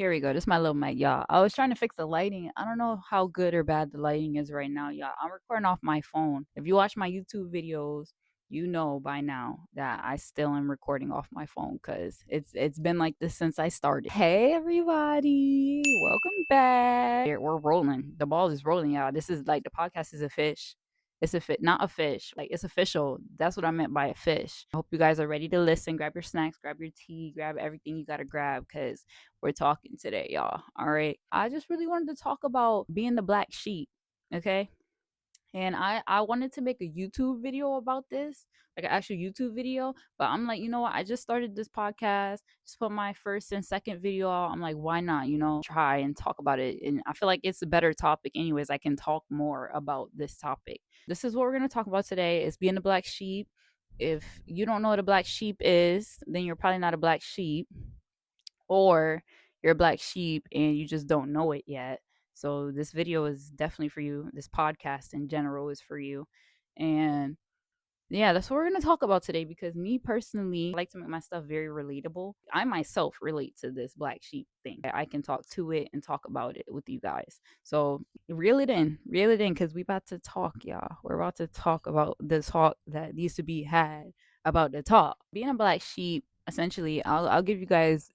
Here we go. This is my little mic, y'all. I was trying to fix the lighting. I don't know how good or bad the lighting is right now, y'all. I'm recording off my phone. If you watch my YouTube videos, you know by now that I still am recording off my phone because it's been like this since I started. Hey everybody, welcome back. We're rolling. The ball is rolling, y'all. This is like the podcast is a fish. It's a fit, not a fish. Like it's official. That's what I meant by a fish. I hope you guys are ready to listen. Grab your snacks, grab your tea, grab everything you gotta grab because we're talking today, y'all. All right. I just really wanted to talk about being the black sheep. Okay. And I wanted to make a YouTube video about this, like an actual YouTube video. But I'm like, you know what? I just started this podcast, just put my first and second video out. I'm like, why not, try and talk about it? And I feel like it's a better topic, anyways. I can talk more about this topic. This is what we're going to talk about today is being a black sheep. If you don't know what a black sheep is, then you're probably not a black sheep, or you're a black sheep and you just don't know it yet. So this video is definitely for you. This podcast in general is for you. And yeah, that's what we're going to talk about today because me personally, I like to make my stuff very relatable. I myself relate to this black sheep thing. I can talk to it and talk about it with you guys. So reel it in because we about to talk, y'all. We're about to talk about the talk that needs to be had about the talk. Being a black sheep, essentially, I'll give you guys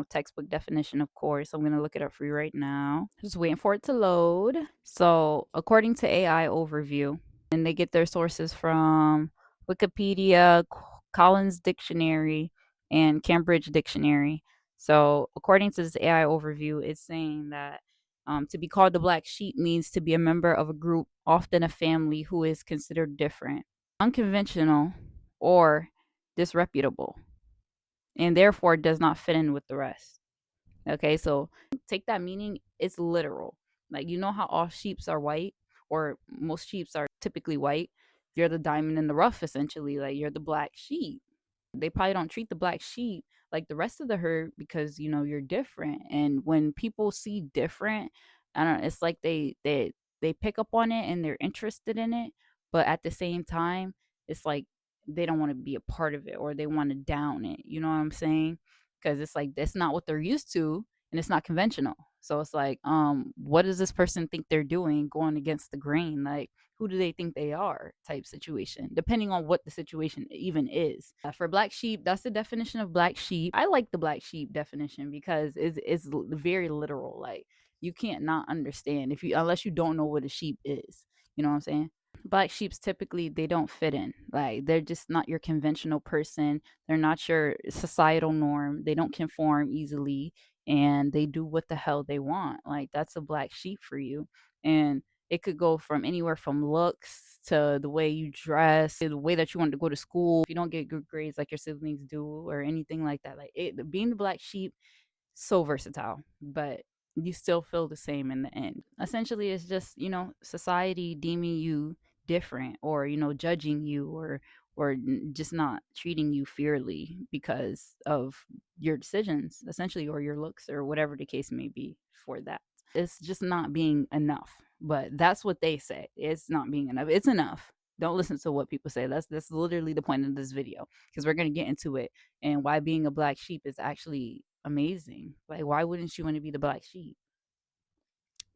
textbook definition, of course. I'm going to look it up for you right now. Just waiting for it to load. So according to AI overview, and they get their sources from Wikipedia, Collins Dictionary, and Cambridge Dictionary. So, according to this AI overview, it's saying that to be called the black sheep means to be a member of a group, often a family, who is considered different, unconventional, or disreputable, and therefore does not fit in with the rest. Okay, so take that meaning, it's literal. Like, you know how all sheeps are white, or most sheeps are typically white? You're the diamond in the rough, essentially. Like, you're the black sheep. They probably don't treat the black sheep like the rest of the herd because you're different. And when people see different, I don't know, it's like they pick up on it and they're interested in it, but at the same time, it's like they don't want to be a part of it or they want to down it. You know what I'm saying? Because it's like that's not what they're used to and it's not conventional. So it's like, what does this person think they're doing going against the grain? Like, who do they think they are type situation, depending on what the situation even is. For black sheep, that's the definition of black sheep. I like the black sheep definition because it's very literal. Like, you can't not understand if you unless you don't know what a sheep is. You know what I'm saying? Black sheeps typically they don't fit in. Like, they're just not your conventional person. They're not your societal norm. They don't conform easily and they do what the hell they want. Like, that's a black sheep for you. And it could go from anywhere from looks to the way you dress, to the way that you want to go to school. If you don't get good grades like your siblings do or anything like that, like being the black sheep, so versatile, but you still feel the same in the end. Essentially, it's just, society deeming you different or, judging you or just not treating you fairly because of your decisions, essentially, or your looks or whatever the case may be for that. It's just not being enough. But that's what they say. It's not being enough. It's enough. Don't listen to what people say. That's literally the point of this video because we're going to get into it and why being a black sheep is actually amazing. Like, why wouldn't you want to be the black sheep?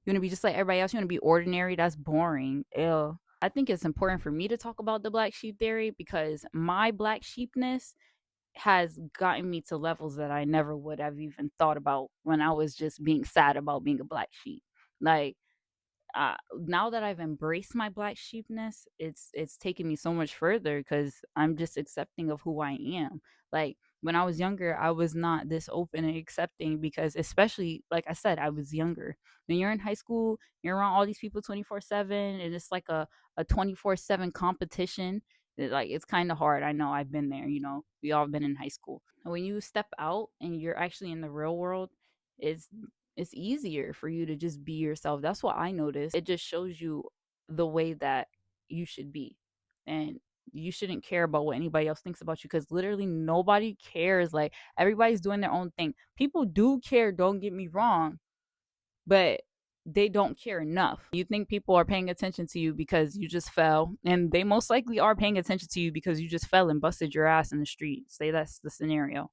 You want to be just like everybody else? You want to be ordinary? That's boring. Ew. I think it's important for me to talk about the black sheep theory because my black sheepness has gotten me to levels that I never would have even thought about when I was just being sad about being a black sheep. Like, now that I've embraced my black sheepness, it's taken me so much further because I'm just accepting of who I am. Like, when I was younger, I was not this open and accepting because, especially like I said, I was younger. When you're in high school, you're around all these people 24/7, and it's like a 24/7 competition. Like, it's kind of hard. I know I've been there. We all been in high school. When you step out and you're actually in the real world, it's it's easier for you to just be yourself. That's what I noticed. It just shows you the way that you should be. And you shouldn't care about what anybody else thinks about you because literally nobody cares. Like, everybody's doing their own thing. People do care, don't get me wrong, but they don't care enough. You think people are paying attention to you because you just fell, and they most likely are paying attention to you because you just fell and busted your ass in the street. Say that's the scenario.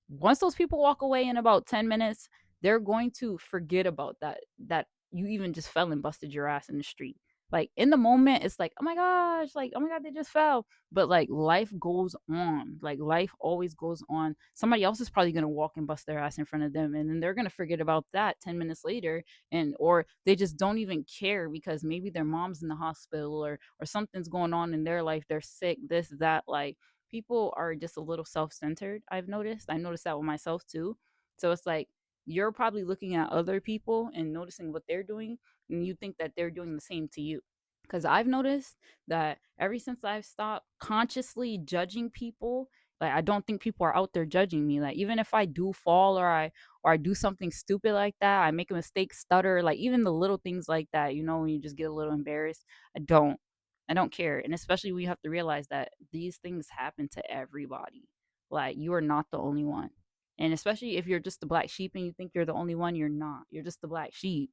Once those people walk away in about 10 minutes, they're going to forget about that you even just fell and busted your ass in the street. Like in the moment, it's like, oh my gosh, like, oh my God, they just fell. But like life goes on. Like life always goes on. Somebody else is probably gonna walk and bust their ass in front of them, and then they're gonna forget about that 10 minutes later, and or they just don't even care because maybe their mom's in the hospital, or something's going on in their life. They're sick, this, that, like people are just a little self-centered. I noticed that with myself too. So it's like you're probably looking at other people and noticing what they're doing, and you think that they're doing the same to you. Because I've noticed that ever since I've stopped consciously judging people, like I don't think people are out there judging me. Like even if I do fall, or I do something stupid like that, I make a mistake, stutter, like even the little things like that, when you just get a little embarrassed, I don't. I don't care. And especially we have to realize that these things happen to everybody. Like you are not the only one. And especially if you're just the black sheep and you think you're the only one, you're not. You're just the black sheep,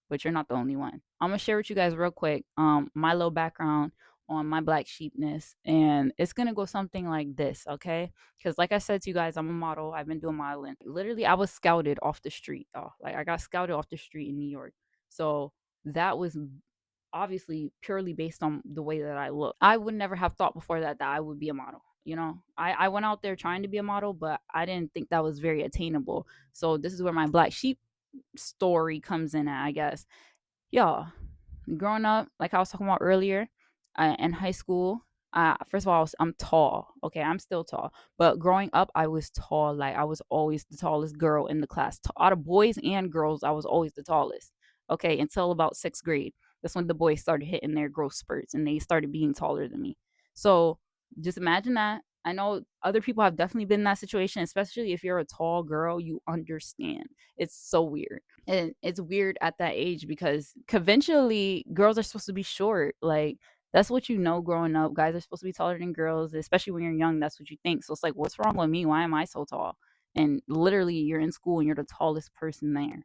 but you're not the only one. I'm gonna share with you guys real quick my little background on my black sheepness, and it's gonna go something like this, okay? Because like I said to you guys, I'm a model. I've been doing modeling. Literally, I was scouted off the street. Oh, like I got scouted off the street in New York. So that was obviously purely based on the way that I look. I would never have thought before that I would be a model. I went out there trying to be a model, but I didn't think that was very attainable. So this is where my black sheep story comes in at, I guess. Y'all, growing up, like I was talking about earlier, in high school, first of all, I'm tall. Okay, I'm still tall, but growing up, I was tall. Like I was always the tallest girl in the class. Out of boys and girls, I was always the tallest. Okay, until about sixth grade. That's when the boys started hitting their growth spurts and they started being taller than me. So just imagine that. I know other people have definitely been in that situation, especially if you're a tall girl, you understand. It's so weird. And it's weird at that age because conventionally girls are supposed to be short. Like that's what growing up. Guys are supposed to be taller than girls, especially when you're young. That's what you think. So it's like, what's wrong with me? Why am I so tall? And literally, you're in school and you're the tallest person there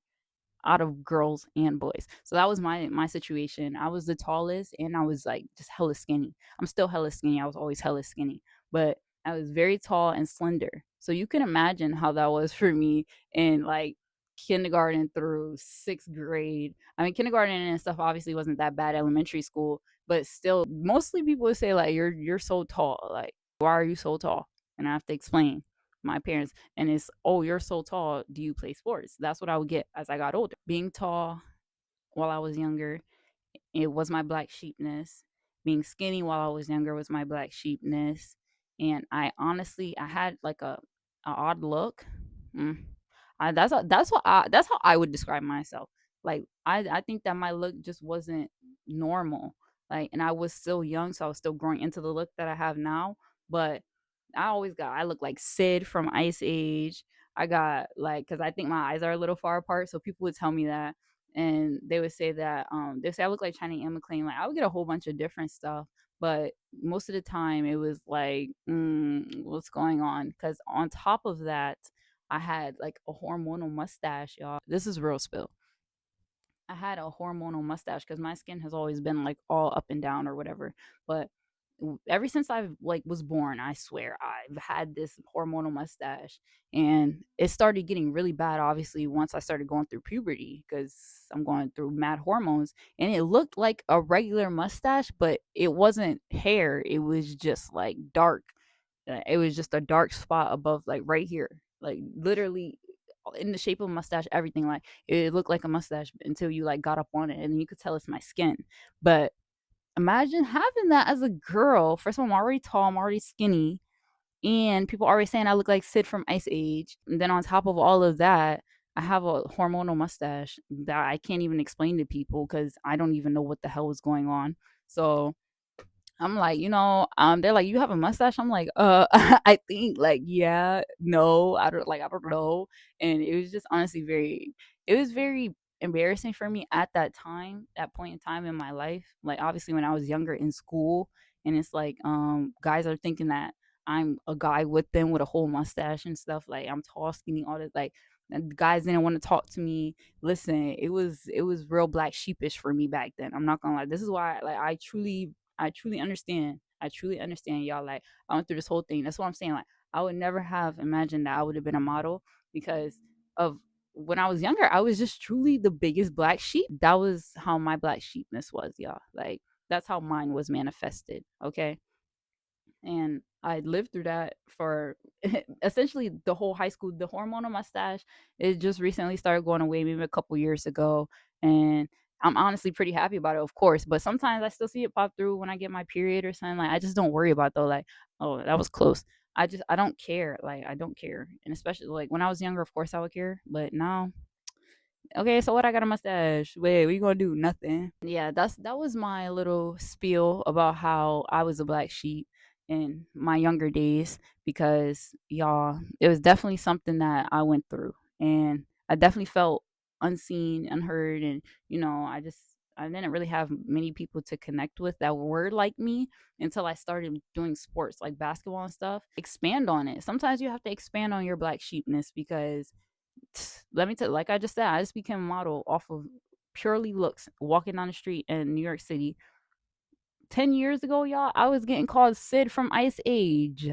out of girls and boys. So that was my situation. I was the tallest and I was like just hella skinny. I'm still hella skinny. I was always hella skinny, but I was very tall and slender. So you can imagine how that was for me in like kindergarten through sixth grade. I mean, kindergarten and stuff obviously wasn't that bad. Elementary school, but still, mostly people would say like, you're so tall. Like, why are you so tall? And I have to explain my parents, and it's, oh, you're so tall, do you play sports? That's what I would get as I got older. Being tall while I was younger, it was my black sheepness. Being skinny while I was younger was my black sheepness. And I had like a odd look. mm. That's how I would describe myself. Like I think that my look just wasn't normal. Like, and I was still young, so I was still growing into the look that I have now. But I look like Sid from Ice Age. I got like, because I think my eyes are a little far apart, so people would tell me that, and they would say that they say I look like China and McClain. Like I would get a whole bunch of different stuff, but most of the time it was like, what's going on? Because on top of that, I had like a hormonal mustache, y'all. This is real spill. I had a hormonal mustache because my skin has always been like all up and down or whatever. But ever since I've like was born, I swear I've had this hormonal mustache, and it started getting really bad. Obviously, once I started going through puberty, because I'm going through mad hormones, and it looked like a regular mustache, but it wasn't hair. It was just like dark. It was just a dark spot above, like right here, like literally in the shape of a mustache, everything. Like it looked like a mustache until you like got up on it, and then you could tell it's my skin. But imagine having that as a girl. First of all, I'm already tall, I'm already skinny, and people are already saying I look like Sid from Ice Age. And then on top of all of that, I have a hormonal mustache that I can't even explain to people because I don't even know what the hell was going on. So I'm like, they're like, you have a mustache? I'm like, I think like, yeah, no, I don't know. And it was just honestly it was very embarrassing for me at that time, that point in time in my life. Like obviously when I was younger in school, and it's like, guys are thinking that I'm a guy with them with a whole mustache and stuff. Like I'm tall, skinny, all this, like, and guys didn't want to talk to me. Listen, it was real black sheepish for me back then. I'm not gonna lie. This is why like I truly understand. I truly understand, y'all. Like I went through this whole thing. That's what I'm saying. Like I would never have imagined that I would have been a model because of when I was younger, I was just truly the biggest black sheep. That was how my black sheepness was, y'all. Like that's how mine was manifested. Okay. And I lived through that for essentially the whole high school. The hormonal mustache, it just recently started going away, maybe a couple years ago, and I'm honestly pretty happy about it, of course. But sometimes I still see it pop through when I get my period or something. Like I just don't worry about it, though. Like, oh, that was close. I don't care. Like I don't care, and especially like when I was younger, of course I would care, but now okay, so what I got a mustache? Wait, what you gonna do? Nothing. Yeah, that was my little spiel about how I was a black sheep in my younger days because y'all, it was definitely something that I went through and I definitely felt unseen, unheard, and I didn't really have many people to connect with that were like me until I started doing sports like basketball and stuff. Expand on it. Sometimes you have to expand on your black sheepness because let me tell you, like I just said, I just became a model off of purely looks walking down the street in New York City. 10 years ago, y'all, I was getting called Sid from Ice Age.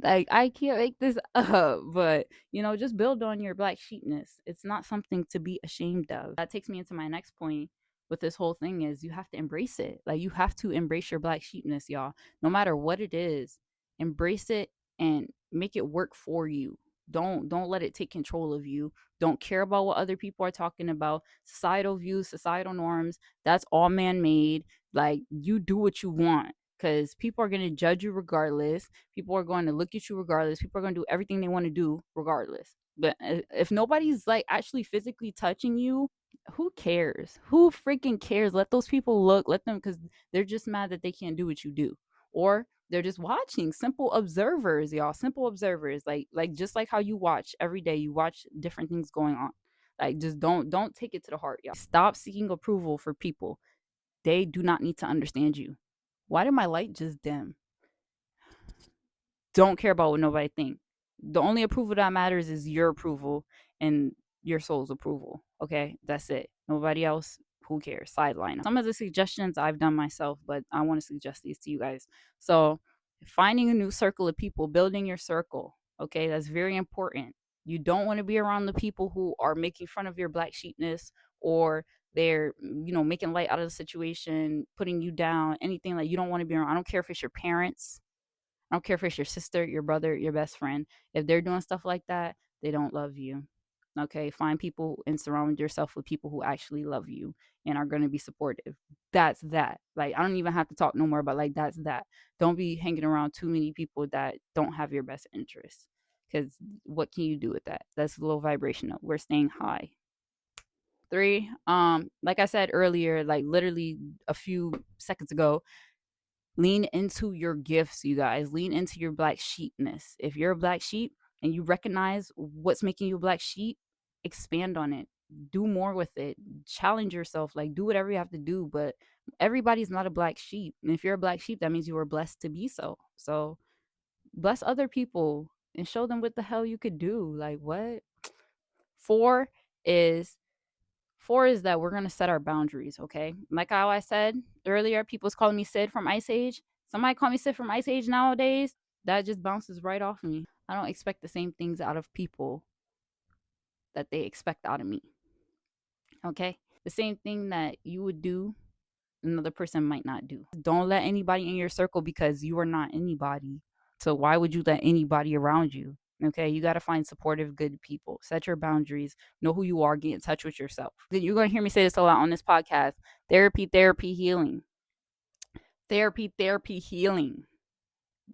Like I can't make this up, but just build on your black sheepness. It's not something to be ashamed of. That takes me into my next point with this whole thing is you have to embrace it. Like you have to embrace your black sheepness, y'all. No matter what it is, embrace it and make it work for you. Don't let it take control of you. Don't care about what other people are talking about. Societal views, societal norms, that's all man-made. Like you do what you want because people are going to judge you regardless. People are going to look at you regardless. People are going to do everything they want to do regardless. But if nobody's like actually physically touching you, who cares? Who freaking cares? Let those people look. Let them, because they're just mad that they can't do what you do, or they're just watching. Simple observers, y'all. Simple observers. Like just like how you watch every day. You watch different things going on. Like just don't take it to the heart, y'all. Stop seeking approval for people. They do not need to understand you. Why did my light just dim? Don't care about what nobody think. The only approval that matters is your approval and your soul's approval. Okay, that's it. Nobody else. Who cares? Sideline. Some of the suggestions I've done myself, but I want to suggest these to you guys. So, finding a new circle of people, building your circle. Okay, that's very important. You don't want to be around the people who are making fun of your black sheepness or they're making light out of the situation, putting you down, anything. Like you don't want to be around. I don't care if it's your parents, I don't care if it's your sister, your brother, your best friend. If they're doing stuff like that, they don't love you. Okay, find people and surround yourself with people who actually love you and are going to be supportive. That's that. Like, I don't even have to talk no more about like that's that. Don't be hanging around too many people that don't have your best interests. Because what can you do with that? That's a low vibrational. We're staying high. Three, like I said earlier, like literally a few seconds ago, lean into your gifts, you guys. Lean into your black sheepness. If you're a black sheep and you recognize what's making you a black sheep, expand on it. Do more with it. Challenge yourself. Like do whatever you have to do. But everybody's not a black sheep. And if you're a black sheep, that means you were blessed to be so. So bless other people and show them what the hell you could do. Like what? Four is Four is that we're gonna set our boundaries, okay? Like how I said earlier, people's calling me Sid from Ice Age. Somebody call me Sid from Ice Age nowadays, that just bounces right off of me. I don't expect the same things out of people that they expect out of me. Okay? The same thing that you would do, another person might not do. Don't let anybody in your circle because you are not anybody. So why would you let anybody around you? Okay, you got to find supportive, good people. Set your boundaries. Know who you are. Get in touch with yourself. You're going to hear me say this a lot on this podcast. Therapy, healing. Therapy, healing.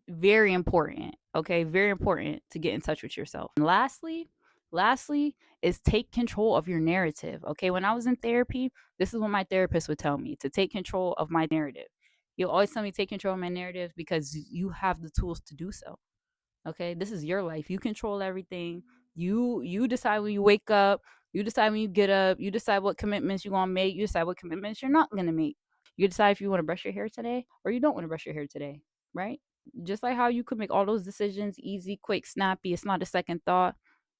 Very important. Okay, very important to get in touch with yourself. And lastly is take control of your narrative. Okay, when I was in therapy, this is what my therapist would tell me, to take control of my narrative. He'll always tell me take control of my narrative because you have the tools to do so. Okay, this is your life. You control everything. You decide when you wake up. You decide when you get up. You decide what commitments you're gonna make. You decide what commitments you're not gonna make. You decide if you want to brush your hair today or you don't want to brush your hair today, right? Just like how you could make all those decisions easy, quick, snappy. It's not a second thought.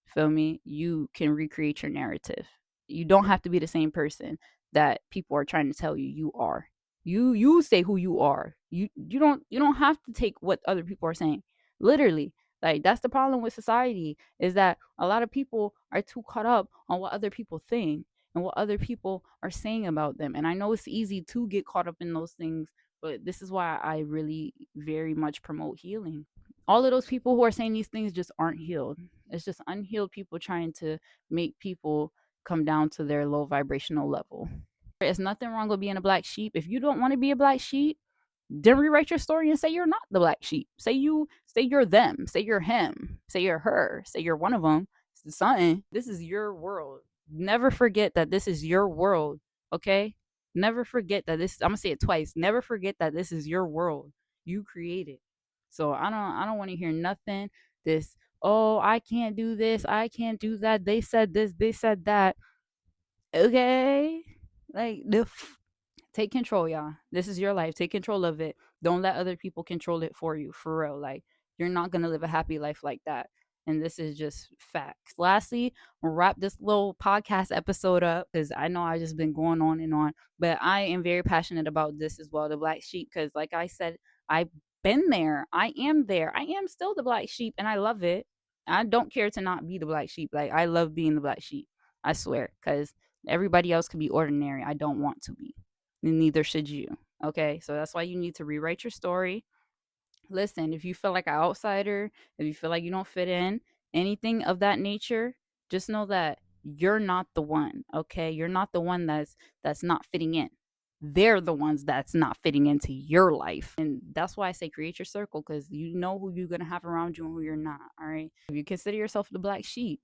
Feel me? You can recreate your narrative. You don't have to be the same person that people are trying to tell you you are. You say who you are. You don't have to take what other people are saying. Literally. Like, that's the problem with society, is that a lot of people are too caught up on what other people think and what other people are saying about them. And I know it's easy to get caught up in those things, but this is why I really very much promote healing. All of those people who are saying these things just aren't healed. It's just unhealed people trying to make people come down to their low vibrational level. There's nothing wrong with being a black sheep. If you don't want to be a black sheep, then rewrite your story and say you're not the black sheep. Say you're them. Say you're him. Say you're her. Say you're one of them. Something. This is your world. Never forget that this is your world. Okay? Never forget that this, I'm gonna say it twice. Never forget that this is your world. You created. So I don't want to hear nothing. This, oh, I can't do this, I can't do that. They said this, they said that. Okay? Like the take control, y'all. This is your life. Take control of it. Don't let other people control it for you, for real. Like, you're not gonna live a happy life like that. And this is just facts. Lastly, we'll wrap this little podcast episode up because I know I've just been going on and on, but I am very passionate about this as well, the black sheep, because like I said, I've been there. I am there. I am still the black sheep and I love it. I don't care to not be the black sheep. Like, I love being the black sheep. I swear, because everybody else can be ordinary. I don't want to be, and neither should you. Okay, so that's why you need to rewrite your story. Listen, if you feel like an outsider, if you feel like you don't fit in, anything of that nature, just know that you're not the one. Okay, you're not the one that's not fitting in. They're the ones that's not fitting into your life. And that's why I say create your circle, because you know who you're going to have around you and who you're not. All right, if you consider yourself the black sheep,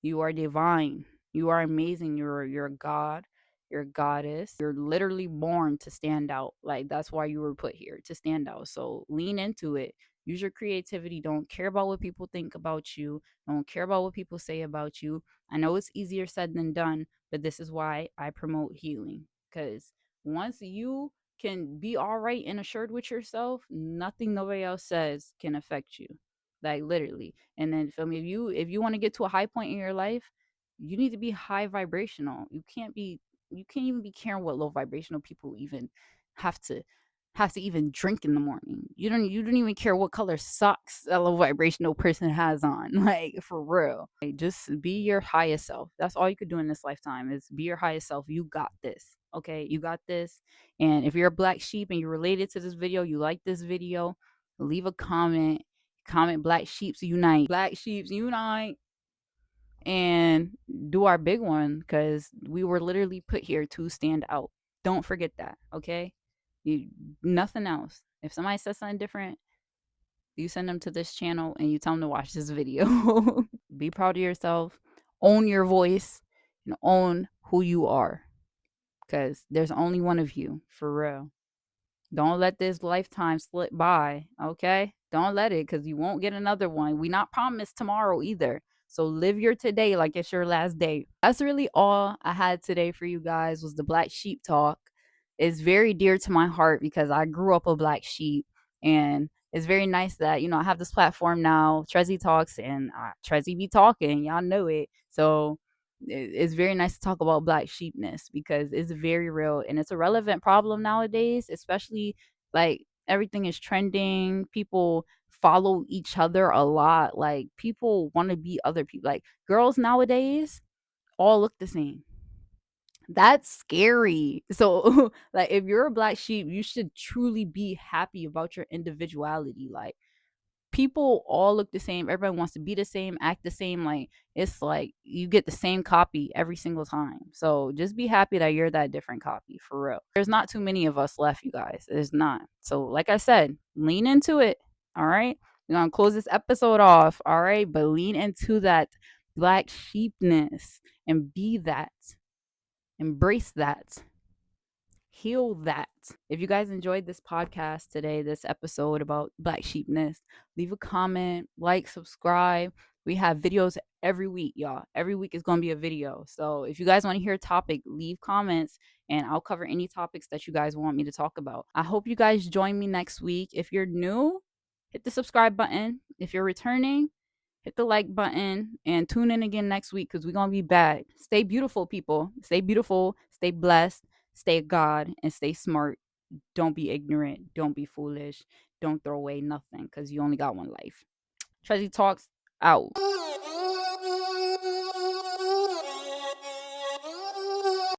you are divine. You are amazing. You're a god. You're a goddess. You're literally born to stand out. Like, that's why you were put here, to stand out. So lean into it. Use your creativity. Don't care about what people think about you. Don't care about what people say about you. I know it's easier said than done, but this is why I promote healing. Because once you can be all right and assured with yourself, nothing nobody else says can affect you. Like, literally. And then feel me, if you want to get to a high point in your life, you need to be high vibrational. You can't even be caring what low vibrational people even have to even drink in the morning. You don't even care what color socks a low vibrational person has on. Like, for real. Like, just be your highest self. That's all you could do in this lifetime, is be your highest self. You got this. Okay, you got this. And if you're a black sheep and you're related to this video, you like this video, leave a comment Black Sheeps Unite. Black Sheeps Unite. And do our big one, because we were literally put here to stand out. Don't forget that, okay? You, nothing else. If somebody says something different, you send them to this channel and you tell them to watch this video. Be proud of yourself. Own your voice and own who you are, because there's only one of you, for real. Don't let this lifetime slip by, okay? Don't let it, because you won't get another one. We not promised tomorrow either. So live your today like it's your last day. That's really all I had today for you guys, was the black sheep talk. It's very dear to my heart because I grew up a black sheep, and it's very nice that, I have this platform now, TrezieTalks, and Trezie be talking. Y'all know it. So it's very nice to talk about black sheepness, because it's very real and it's a relevant problem nowadays, especially like everything is trending. People follow each other a lot. Like, people want to be other people. Like, girls nowadays all look the same. That's scary. So like, if you're a black sheep, you should truly be happy about your individuality. Like, people all look the same. Everybody wants to be the same, act the same. Like, it's like you get the same copy every single time. So just be happy that you're that different copy, for real. There's not too many of us left, you guys. There's not. So like I said, lean into it. All right. We're gonna close this episode off. All right. But lean into that black sheepness and be that. Embrace that. Heal that. If you guys enjoyed this podcast today, this episode about black sheepness, leave a comment, like, subscribe. We have videos every week, y'all. Every week is going to be a video. So if you guys want to hear a topic, leave comments and I'll cover any topics that you guys want me to talk about. I hope you guys join me next week. If you're new, hit the subscribe button. If you're returning, hit the like button and tune in again next week, because we're going to be back. Stay beautiful, people. Stay beautiful. Stay blessed. Stay God and stay smart. Don't be ignorant. Don't be foolish. Don't throw away nothing because you only got one life. Trezie Talks out.